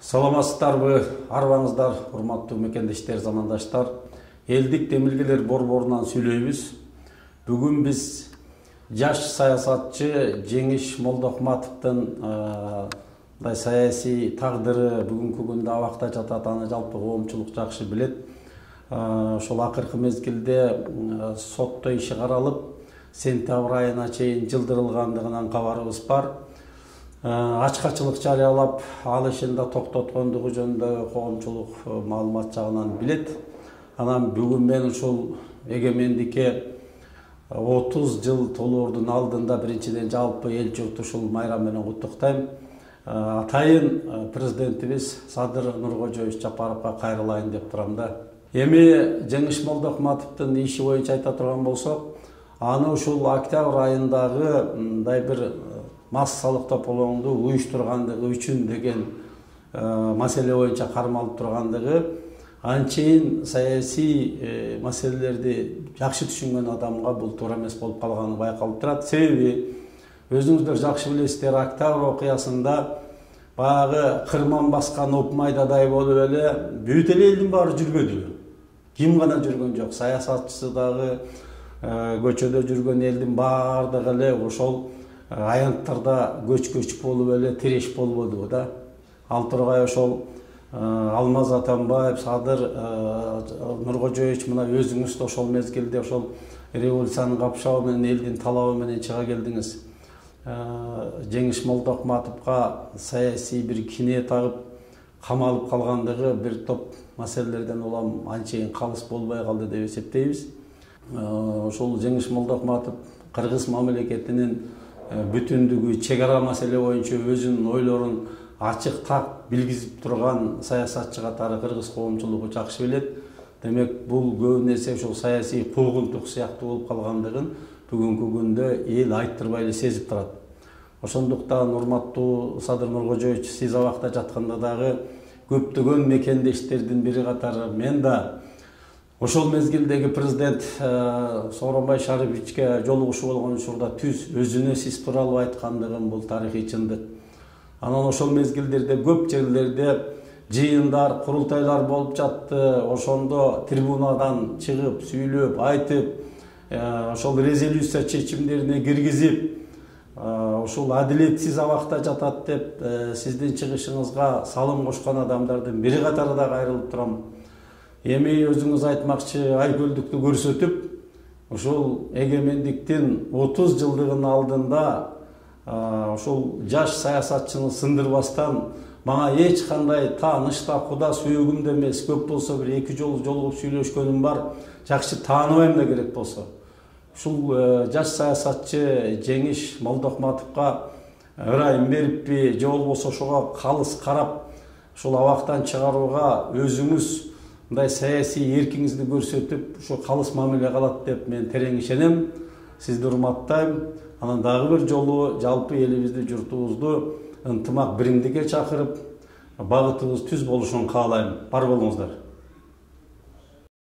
Саламатсыздарбы, арбаңыздар, урматтуу мекендештер, замандаштар. Элдик демилгелер борборунан сүйлөйбүз. Бүгүн биз жаш саясатчы Жеңиш Молдохматовдун саясий тагдыры бүгүнкү күндө абакта жатат, аны жалпы коомчулук жакшы билет. Ошол акыркы мезгилде сотто иши каралып, сентябрь айына чейин жылдырылгандыгынан кабарыбыз бар. Ачкачылык жарыялап, ал ишин да токтоткондугу жөнүндө коомчулук маалымат жагынан билет. Анан бүгүн мен ушул эгемендикке 30 жыл толуурдун алдында биринчиден жалпы эл журт ушул майрам менен куттуктайм. Атайын президентибиз Садыр Нуркожоевич Жапаровго кайрылайын деп турам да. Эми Жеңиш Молдохматовдун иши боюнча айта турган болсок, аны ушул октябрь айындагы мындай бир массалык тополоңду уюштургандыгы үчүн деген маселе боюнча кармалып тургандыгы, анчейин саясий маселелерди жакшы түшүнгөн адамга бул туура эмес болуп калганы байкалып турат. Себеби өзүңүздөр жакшы билесиздер, октябрь окуясында баягы кырман баскан Опмайдадай болуп эле бүт элдин баары жүрбөдү. Ким гана жүргөн жок, саясатчысы дагы, көчөдө жүргөн элдин баардыгы эле ошол аянттарда көч болуп эле тиреш болбодубу да. Ал тургай ошол Алмаз Атамбаев, Садыр Нуркожоевич, мына өзүңүз да ошол мезгилде ошол революциянын капшабы менен элдин талабы менен чыга келдиңиз. Жеңиш Молдохматовго саясий бир кине тагып камалып калгандыгы бир топ маселелерден улам анчейин калыс болбой калды деп эсептейбиз. Ошол Жеңиш Молдохматов кыргыз мамлекетинин бүтүндүгү, чек ара маселе боюнча өзүнүн ойлорун ачык так билгизип турган саясатчы катары кыргыз коомчулугу жакшы билет. Демек, бул көп нерсе ушул саясий куугунтук сыяктуу болуп калгандыгын бүгүнкү күндө эл айттырбай эле сезип турат. Ошондуктан урматтуу Садыр Нуркожоевич, сиз абакта жатканда дагы көптөгөн мекендештердин бири катары мен да ошол мезгилдеги президент Сооронбай Шариповичке жолугушуу болгон учурда түз өзүнө сиз тууралуу айткандыгын бул тарыхый чындык. Анан ошол мезгилдерде көп жерлерде жыйындар, курултайлар болуп жатты. Ошондо трибунадан чыгып, сүйлөп, айтып, ошол резолюция чечимдерине киргизип, ушул адилетсиз абакта жатат деп сиздин чыгышыңызга салым кошкон адамдардын бири катары да кайрылып турам. Эми өзүңүз айтмакчы айкөлдүктү көрсөтүп, ушул эгемендиктин 30 жылдыгынын алдында ошол жаш саясатчыны сындырбастан мага эч кандай тааныш да, куда сүйөгүм да эмес, көп болсо бир 2 жолу жолугуп сүйлөшкөнүм бар, жакшы тааныбайм да керек болсо. Ушул жаш саясатчы Жеңиш Молдохматовго ырайым бериппи, же болбосо ошого калыс карап, ушул абактан чыгарууга өзүңүз мындай саясий эркиңизди көрсөтүп, ушу калыс мамиле кылат деп мен терең ишенем. Сизди урматтайм. Анан дагы бир жолу жалпы элибизди, журтубузду ынтымак биримдикке чакырып, багытыбыз түз болушун каалайм. Бар болуңуздар.